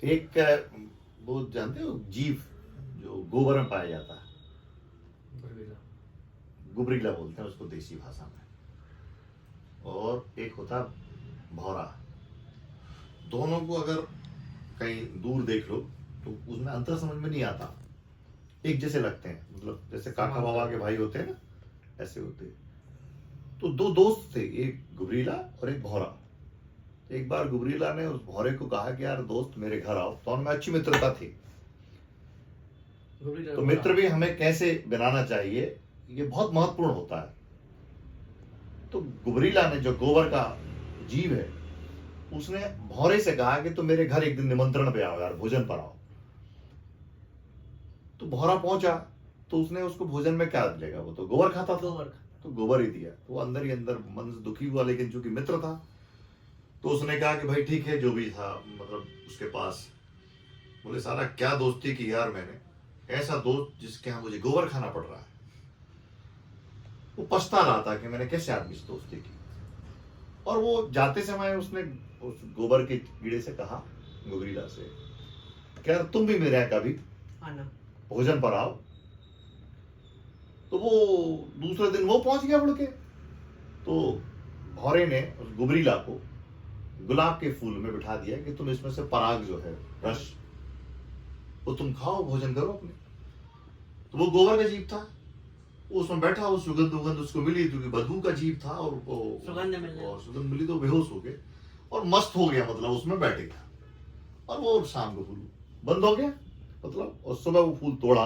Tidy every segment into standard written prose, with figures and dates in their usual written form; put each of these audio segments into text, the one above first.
एक वो जानते हो जीव जो गोबर में पाया जाता है, गुबरीला बोलते हैं उसको देसी भाषा में, और एक होता भौरा। दोनों को अगर कहीं दूर देख लो तो उसमें अंतर समझ में नहीं आता, एक जैसे लगते हैं, मतलब जैसे काका बाबा के भाई होते हैं ना, ऐसे होते हैं। तो दो दोस्त थे, एक गुबरीला और एक भौरा। एक बार गुबरीला ने उस भौरे को कहा कि यार दोस्त मेरे घर आओ, तो उनमें अच्छी मित्रता थी। तो मित्र भी हमें कैसे बनाना चाहिए ये बहुत महत्वपूर्ण होता है। तो गुबरीला ने, जो गोबर का जीव है, उसने भौरे से कहा कि तुम मेरे घर एक दिन निमंत्रण पे आओ यार, भोजन पर आओ। तो भौरा पहुंचा, तो उसने उसको भोजन में क्या दिया, वो तो गोबर खाता था, तो गोबर ही दिया। वो अंदर ही अंदर मन से दुखी हुआ, लेकिन चूंकि मित्र था तो उसने कहा कि भाई ठीक है, जो भी था, मतलब उसके पास। बोले साला क्या दोस्ती की यार मैंने, ऐसा दोस्त जिसके यहाँ मुझे गोबर खाना पड़ रहा है। वो पछता रहा था कि मैंने कैसे आदमी से दोस्ती की। और वो जाते समय उसने उस गोबर के कीड़े से कहा, गुबरीला से, क्या तुम भी मेरे यहाँ कभी भोजन पर आओ। तो वो दूसरे दिन वो पहुंच गया उड़ के। तो भौरे ने उस गुबरीला को गुलाब के फूल में बिठा दिया कि तुम इसमें से पराग जो है, रस, वो तुम खाओ, भोजन करो अपने। तो वो गोबर का जीव था, वो उसमें बैठा, वो सुगंध उगंध उसको मिली, क्योंकि बदबू का जीव था, और वो सुगंध मिली तो बेहोश हो गए और मस्त हो गया, मतलब उसमें बैठ गया। और वो शाम को फूल बंद हो गया, मतलब, और सुबह वो फूल तोड़ा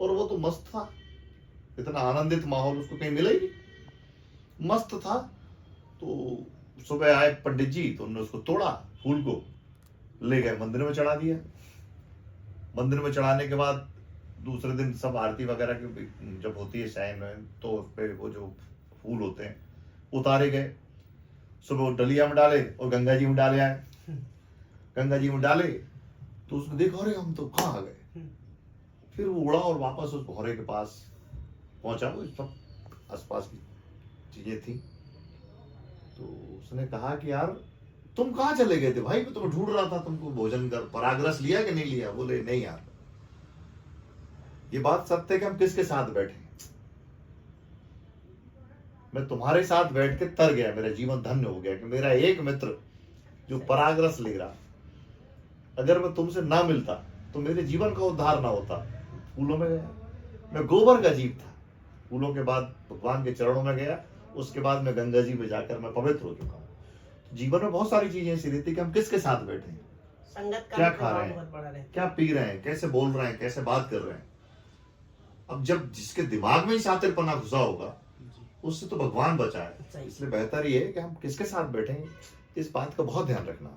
और वो तो मस्त था, इतना आनंदित माहौल उसको कहीं मिला ही नहीं, मस्त था। तो सुबह आए पंडित जी, तो उन्होंने उसको तोड़ा, फूल को ले गए मंदिर में चढ़ा दिया। मंदिर में चढ़ाने के बाद दूसरे दिन सब आरती वगैरह की जब होती है शाइन में, तो उस पे वो जो फूल होते हैं उतारे गए। सुबह वो डलिया में डाले और गंगा जी में डाले आए। गंगा जी में डाले तो उसने देखा, अरे हम तो कहाँ आ गए। फिर वो उड़ा और वापस उस भौरे के पास पहुंचा। वो सब आसपास की चीजें थी। तो उसने कहा कि यार तुम कहाँ चले गए थे भाई, मैं तुम्हें ढूंढ रहा था, तुमको भोजन कर परागरस लिया कि नहीं लिया। बोले नहीं यार, ये बात सत्य है कि हम किसके साथ बैठे, मैं तुम्हारे साथ बैठ के तर गया, मेरा जीवन धन्य हो गया कि मेरा एक मित्र जो परागरस ले रहा, अगर मैं तुमसे ना मिलता तो मेरे जीवन का उद्धार ना होता। फूलों में गया, मैं गोबर का जीव था, फूलों के बाद भगवान के चरणों में गया, उसके बाद मैं गंगा जी में जाकर मैं पवित्र हो चुका हूँ। जीवन में बहुत सारी चीजें ऐसी रहती कि हम किसके साथ बैठे हैं, संगत का क्या खा रहे हैं, क्या पी रहे हैं, कैसे बोल रहे हैं, कैसे बात कर रहे हैं। अब जब जिसके दिमाग में ही शातिरपना घुसा होगा, उससे तो भगवान बचाए। इसलिए बेहतर ये है कि हम किसके साथ बैठे हैं, इस बात का बहुत ध्यान रखना।